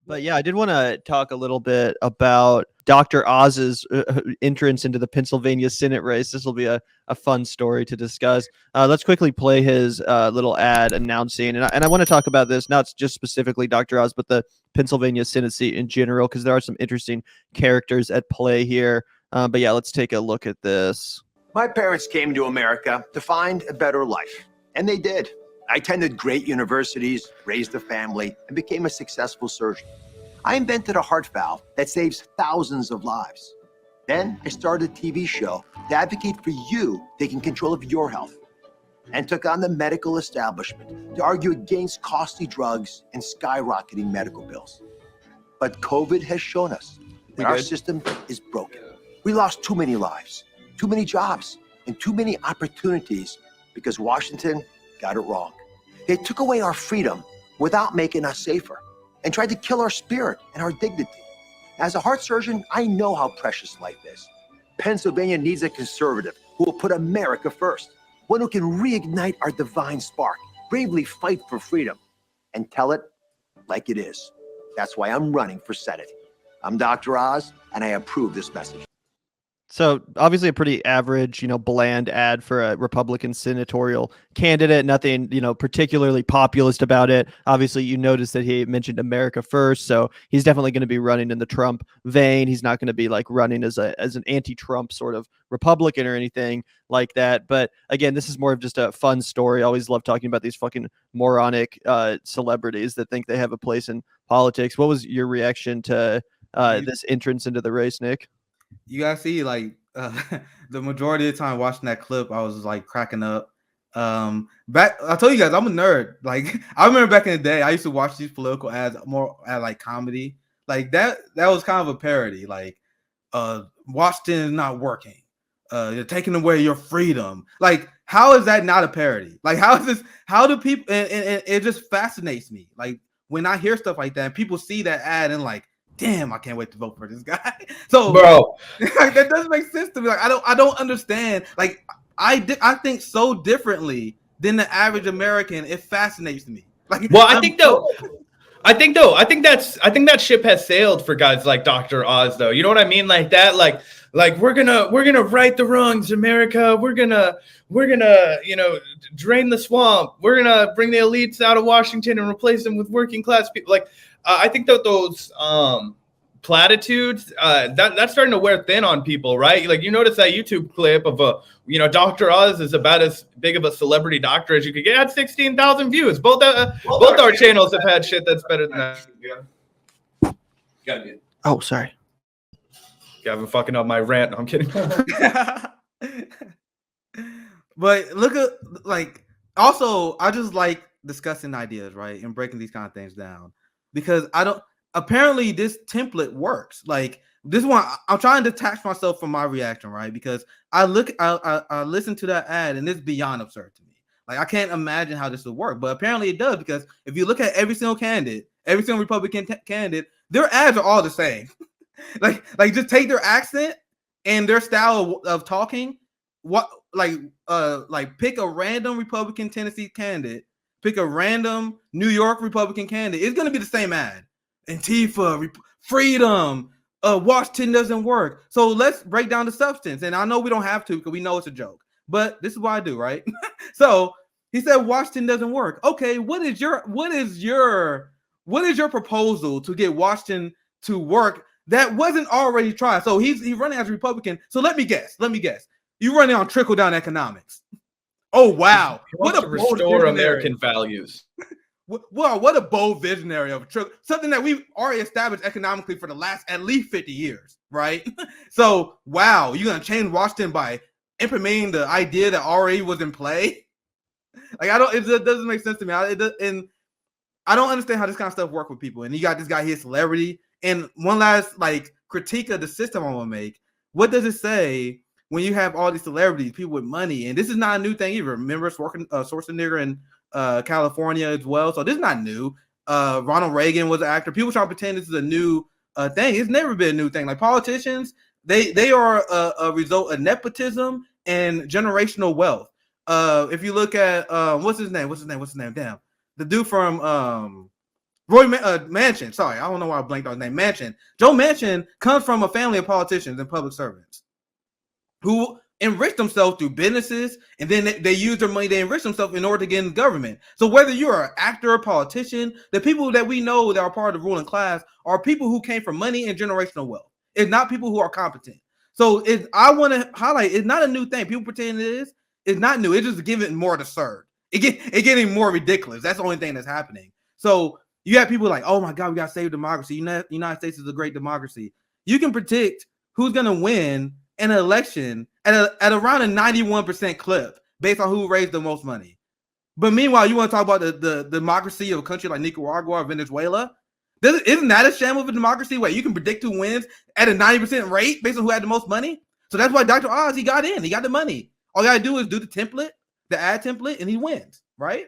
But yeah, I did want to talk a little bit about Dr. Oz's entrance into the Pennsylvania Senate race. This will be a fun story to discuss. Let's quickly play his little ad announcing. And I want to talk about this, not just specifically Dr. Oz, but the Pennsylvania Senate seat in general, because there are some interesting characters at play here. But yeah, let's take a look at this. My parents came to America to find a better life, and they did. I attended great universities, raised a family, and became a successful surgeon. I invented a heart valve that saves thousands of lives. Then I started a TV show to advocate for you taking control of your health, and took on the medical establishment to argue against costly drugs and skyrocketing medical bills. But COVID has shown us that our system is broken. We lost too many lives, too many jobs, and too many opportunities because Washington got it wrong. They took away our freedom without making us safer and tried to kill our spirit and our dignity. As a heart surgeon, I know how precious life is. Pennsylvania needs a conservative who will put America first, one who can reignite our divine spark, bravely fight for freedom, and tell it like it is. That's why I'm running for Senate. I'm Dr. Oz, and I approve this message. So obviously a pretty average, bland ad for a Republican senatorial candidate. Nothing, particularly populist about it. Obviously, you notice that he mentioned America first, so he's definitely going to be running in the Trump vein. He's not going to be like running as an anti-Trump sort of Republican or anything like that. But again, this is more of just a fun story. I always love talking about these fucking moronic celebrities that think they have a place in politics. What was your reaction to this entrance into the race, Nick? You gotta see, like, the majority of the time watching that clip, I was like cracking up. I told you guys I'm a nerd. Like, I remember back in the day, I used to watch these political ads more at like comedy. Like that was kind of a parody. Like, Washington is not working. You're taking away your freedom. Like, how is that not a parody? Like, how is this? How do people? And it just fascinates me. Like, when I hear stuff like that, and people see that ad and like, damn, I can't wait to vote for this guy. So, bro, like, that doesn't make sense to me. Like, I don't understand. Like, I think so differently than the average American. It fascinates me. Like, well, I think that ship has sailed for guys like Dr. Oz, though. You know what I mean? Like that, like we're gonna right the wrongs, America. We're gonna drain the swamp. We're gonna bring the elites out of Washington and replace them with working class people. Like, I think that those platitudes that's starting to wear thin on people, right? Like, you notice that YouTube clip of Dr. Oz is about as big of a celebrity doctor as you could get. Had 16,000 views. Both our channels have had shit that's better than that. Yeah. Gotta be it. Oh, sorry. Gavin fucking up my rant. No, I'm kidding. But look at, like, also, I just like discussing ideas, right, and breaking these kind of things down, because apparently this template works. Like, this one, I'm trying to detach myself from my reaction, right? Because I listen to that ad and it's beyond absurd to me. Like, I can't imagine how this would work, but apparently it does, because if you look at every single Republican candidate, their ads are all the same. like just take their accent and their style of talking. Pick a random Republican Tennessee candidate, pick a random New York Republican candidate. It's going to be the same ad. Antifa, freedom, Washington doesn't work. So let's break down the substance. And I know we don't have to, because we know it's a joke, but this is what I do, right? So he said Washington doesn't work. Okay, what is your proposal to get Washington to work that wasn't already tried? So he's running as a Republican. So let me guess. You're running on trickle-down economics. Oh, wow. What a restore American values. Well, what a bold visionary of something that we've already established economically for the last at least 50 years, right? So, wow, you're going to change Washington by implementing the idea that already was in play? Like, it doesn't make sense to me. And I don't understand how this kind of stuff works with people. And you got this guy here, celebrity. And one last, like, critique of the system I want to make. What does it say when you have all these celebrities, people with money? And this is not a new thing either. Remember Schwarzenegger and California as well. So this is not new. Ronald Reagan was an actor. People try to pretend this is a new thing. It's never been a new thing. Like, politicians, they are a result of nepotism and generational wealth. If you look at what's his name? Damn, the dude from Manchin. Sorry, I don't know why I blanked on his name. Manchin. Joe Manchin comes from a family of politicians and public servants who enrich themselves through businesses, and then they use their money to enrich themselves in order to get in government. So whether you're an actor or politician, the people that we know that are part of the ruling class are people who came from money and generational wealth. It's not people who are competent. So I want to highlight, it's not a new thing. People pretend it is. It's not new. It's just giving more absurd. It getting more ridiculous. That's the only thing that's happening. So you have people like, oh my God, we got to save democracy. United States is a great democracy. You can predict who's going to win an election at around a 91% clip based on who raised the most money. But meanwhile, you want to talk about the democracy of a country like Nicaragua or Venezuela? Isn't that a sham of a democracy where you can predict who wins at a 90% rate based on who had the most money? So that's why Dr. Oz, he got in. He got the money. All you got to do is do the template, the ad template, and he wins, right?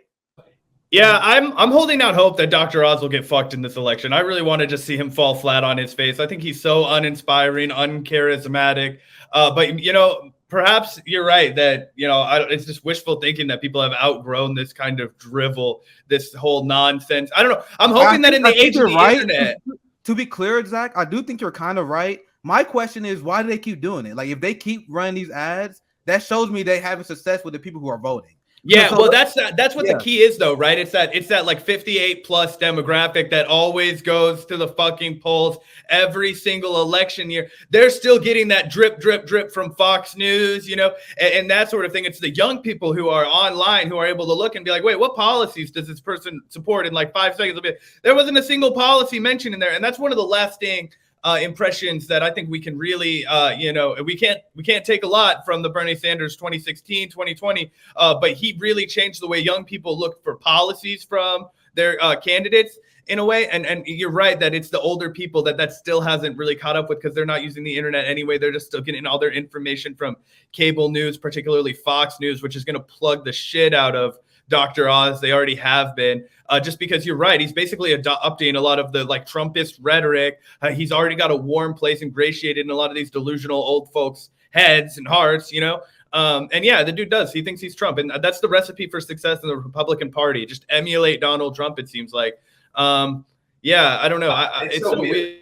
Yeah, I'm holding out hope that Dr. Oz will get fucked in this election. I really want to just see him fall flat on his face. I think he's so uninspiring, uncharismatic. But, you know, perhaps you're right that, you know, it's just wishful thinking that people have outgrown this kind of drivel, this whole nonsense. I don't know. I'm hoping that in the age of the internet. To be clear, Zach, I do think you're kind of right. My question is, why do they keep doing it? Like, if they keep running these ads, that shows me they having success with the people who are voting. Yeah, so, well, that's what the key is, though, right? It's that like 58 plus demographic that always goes to the fucking polls every single election year. They're still getting that drip, drip, drip from Fox News, you know, and that sort of thing. It's the young people who are online who are able to look and be like, wait, what policies does this person support? In like 5 seconds, there wasn't a single policy mentioned in there, and that's one of the lasting impressions that I think we can really, you know, we can't take a lot from the Bernie Sanders 2016, 2020, but he really changed the way young people look for policies from their candidates in a way. And you're right that it's the older people that still hasn't really caught up with because they're not using the internet anyway. They're just still getting all their information from cable news, particularly Fox News, which is going to plug the shit out of Dr. Oz. They already have been, just because you're right. He's basically updating a lot of the like Trumpist rhetoric. He's already got a warm place ingratiated in a lot of these delusional old folks' heads and hearts, you know? And yeah, the dude does. He thinks he's Trump. And that's the recipe for success in the Republican Party. Just emulate Donald Trump, it seems like. Yeah, I don't know. It's so weird.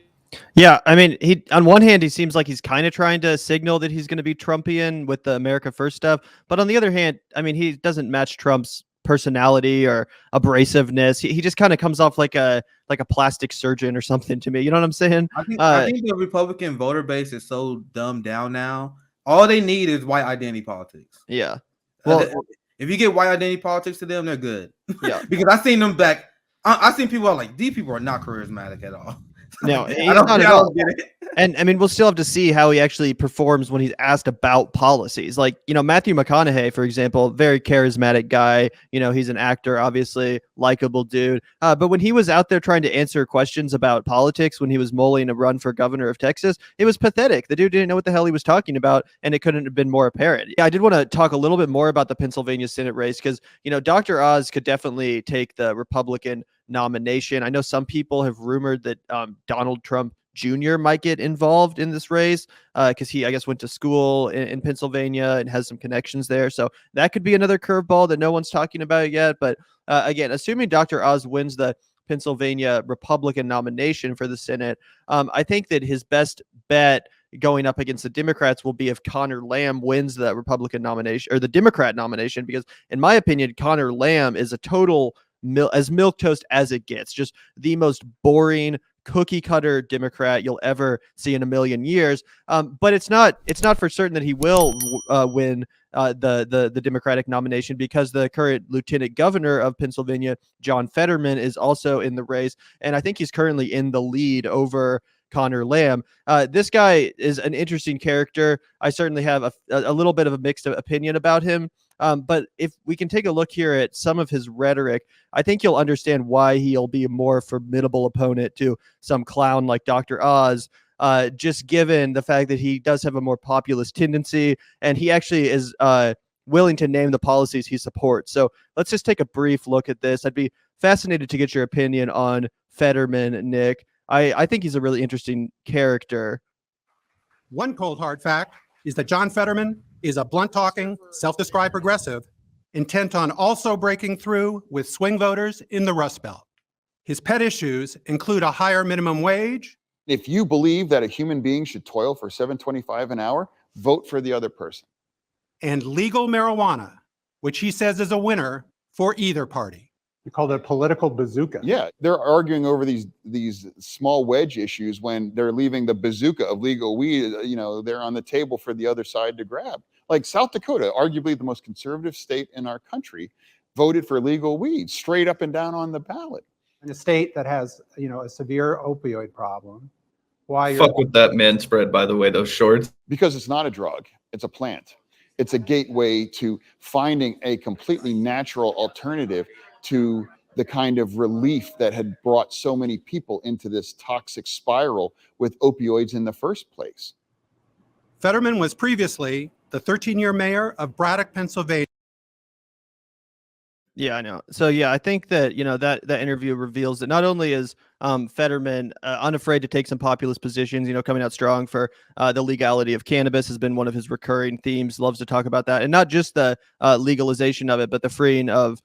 Yeah, I mean, he on one hand, he seems like he's kind of trying to signal that he's going to be Trumpian with the America First stuff. But on the other hand, I mean, he doesn't match Trump's personality or abrasiveness. He just kind of comes off like a plastic surgeon or something to me. You know what I'm saying? I think the Republican voter base is so dumbed down now. All they need is white identity politics. Yeah. Well, if you get white identity politics to them, they're good. Yeah. Because I've seen them back. I've seen people are like, these people are not charismatic at all. No, I don't get it. And I mean, we'll still have to see how he actually performs when he's asked about policies. Like, you know, Matthew McConaughey, for example, very charismatic guy. You know, he's an actor, obviously, likable dude. But when he was out there trying to answer questions about politics, when he was mulling a run for governor of Texas, it was pathetic. The dude didn't know what the hell he was talking about, and it couldn't have been more apparent. Yeah, I did want to talk a little bit more about the Pennsylvania Senate race because, you know, Dr. Oz could definitely take the Republican nomination. I know some people have rumored that Donald Trump Jr. might get involved in this race because he, I guess, went to school in Pennsylvania and has some connections there. So that could be another curveball that no one's talking about yet. But again, assuming Dr. Oz wins the Pennsylvania Republican nomination for the Senate, I think that his best bet going up against the Democrats will be if Connor Lamb wins the Republican nomination or the Democrat nomination, because in my opinion, Connor Lamb is a total as milquetoast as it gets, just the most boring cookie cutter Democrat you'll ever see in a million years. But it's not for certain that he will win the Democratic nomination, because the current lieutenant governor of Pennsylvania, John Fetterman, is also in the race, and I think he's currently in the lead over Connor Lamb. This guy is an interesting character. I certainly have a little bit of a mixed opinion about him. But if we can take a look here at some of his rhetoric, I think you'll understand why he'll be a more formidable opponent to some clown like Dr. Oz, just given the fact that he does have a more populist tendency, and he actually is willing to name the policies he supports. So let's just take a brief look at this. I'd be fascinated to get your opinion on Fetterman, Nick. I think he's a really interesting character. One cold hard fact is that John Fetterman is a blunt-talking, self-described progressive intent on also breaking through with swing voters in the Rust Belt. His pet issues include a higher minimum wage. If you believe that a human being should toil for $7.25 an hour, vote for the other person. And legal marijuana, which he says is a winner for either party. You called it a political bazooka. Yeah, they're arguing over these small wedge issues when they're leaving the bazooka of legal weed, they're on the table for the other side to grab. Like South Dakota, arguably the most conservative state in our country, voted for legal weed straight up and down on the ballot. In a state that has, a severe opioid problem. Why Fuck with that man spread, by the way, those shorts. Because it's not a drug, it's a plant. It's a gateway to finding a completely natural alternative to the kind of relief that had brought so many people into this toxic spiral with opioids in the first place. Fetterman was previously the 13-year mayor of Braddock, Pennsylvania. Yeah, I know. So yeah, I think that that interview reveals that not only is Fetterman unafraid to take some populist positions, coming out strong for the legality of cannabis has been one of his recurring themes. Loves to talk about that, and not just the legalization of it, but the freeing of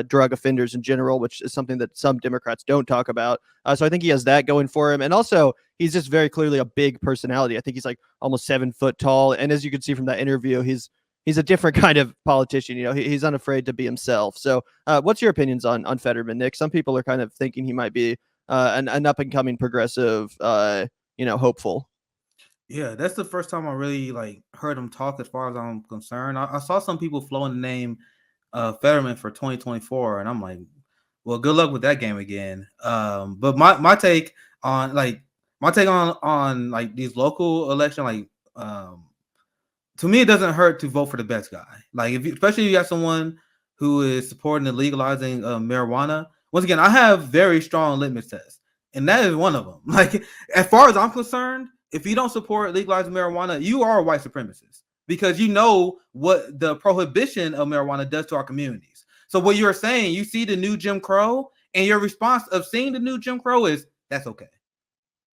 drug offenders in general, which is something that some Democrats don't talk about. So I think he has that going for him, and also he's just very clearly a big personality. I think he's like almost 7 foot tall, and as you can see from that interview, he's a different kind of politician. He's unafraid to be himself. So what's your opinions on Fetterman, Nick? Some people are kind of thinking he might be an up and coming progressive, hopeful. Yeah, that's the first time I really heard him talk as far as I'm concerned. I saw some people flowing the name Fetterman for 2024, and I'm like, well, good luck with that game again. But my take on these local election, to me, it doesn't hurt to vote for the best guy. Especially if you got someone who is supporting the legalizing of marijuana. Once again, I have very strong litmus tests, and that is one of them. As far as I'm concerned, if you don't support legalizing marijuana, you are a white supremacist because you know what the prohibition of marijuana does to our communities. So what you're saying, you see the new Jim Crow, and your response of seeing the new Jim Crow is, that's okay.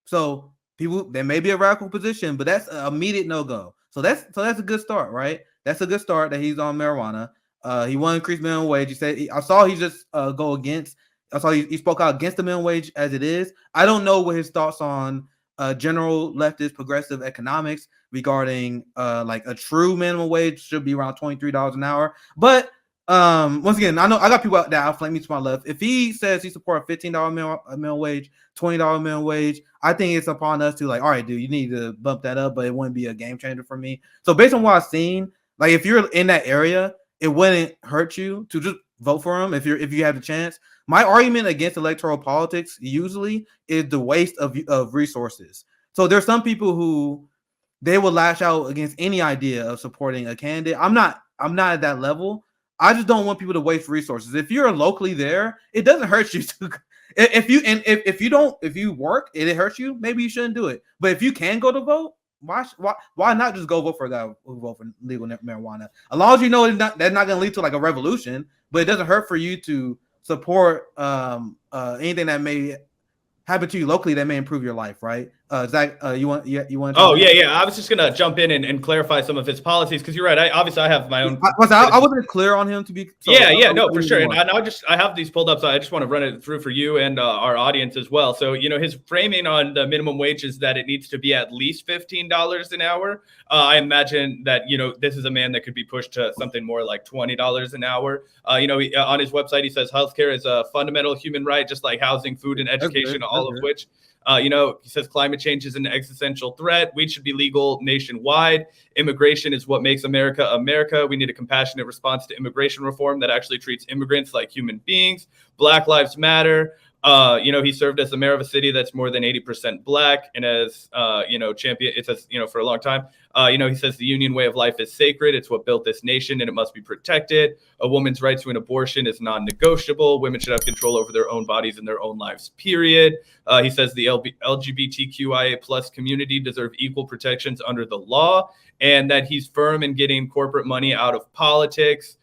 So people, there may be a radical position, but that's an immediate no-go. So that's a good start, right? That's a good start that he's on marijuana. He won't increase minimum wage. He said I saw he just go against. I saw he spoke out against the minimum wage as it is. I don't know what his thoughts on general leftist progressive economics regarding a true minimum wage should be around $23 an hour. But once again, I know I got people out there outflank me to my left. If he says he supports $15 minimum wage, $20 minimum wage, I think it's upon us to all right, dude, you need to bump that up, but it wouldn't be a game changer for me. So based on what I've seen, if you're in that area, it wouldn't hurt you to just vote for him if you have the chance. My argument against electoral politics usually is the waste of resources. So there's some people who they will lash out against any idea of supporting a candidate. I'm not at that level. I just don't want people to waste resources. If you're locally there, it doesn't hurt you to. If you work and it hurts you, maybe you shouldn't do it. But if you can go to vote, why not just go vote for that? Vote for legal marijuana, as long as you know that's not going to lead to a revolution. But it doesn't hurt for you to support anything that may happen to you locally that may improve your life, right? Zach, you want? Oh yeah. I was just gonna jump in and clarify some of his policies because you're right. I have my own. I wasn't clear on him to be. So No, for sure. And I have these pulled up, so I just want to run it through for you and our audience as well. So his framing on the minimum wage is that it needs to be at least $15 an hour. I imagine that this is a man that could be pushed to something more like $20 an hour. On his website he says healthcare is a fundamental human right, just like housing, food, and education, all of which. He says climate change is an existential threat. Weed should be legal nationwide. Immigration is what makes America America. We need a compassionate response to immigration reform that actually treats immigrants like human beings. Black Lives Matter. He served as the mayor of a city that's more than 80% black, and as champion. It says for a long time. He says the union way of life is sacred. It's what built this nation, and it must be protected. A woman's right to an abortion is non-negotiable. Women should have control over their own bodies and their own lives, period. He says the LGBTQIA plus community deserve equal protections under the law, and that he's firm in getting corporate money out of politics.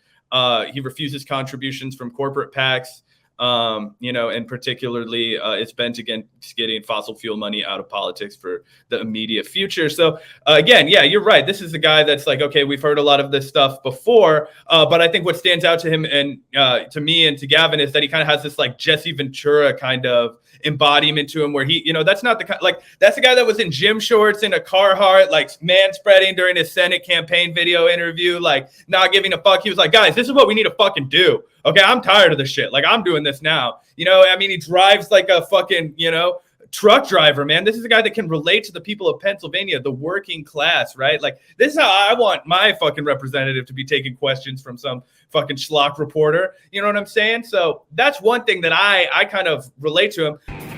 He refuses contributions from corporate PACs. And particularly it's bent against getting fossil fuel money out of politics for the immediate future. So again, yeah, you're right. This is a guy that's like, okay, we've heard a lot of this stuff before, but I think what stands out to him and to me and to Gavin is that he kind of has this like Jesse Ventura kind of embodiment to him where he, that's not that's the guy that was in gym shorts in a Carhartt, like man spreading during his Senate campaign video interview, like not giving a fuck. He was like, guys, this is what we need to fucking do. Okay, I'm tired of this shit. Like, I'm doing this now. He drives like a fucking, truck driver, man. This is a guy that can relate to the people of Pennsylvania, the working class, right? Like, this is how I want my fucking representative to be taking questions from some fucking schlock reporter. You know what I'm saying? So that's one thing that I kind of relate to him.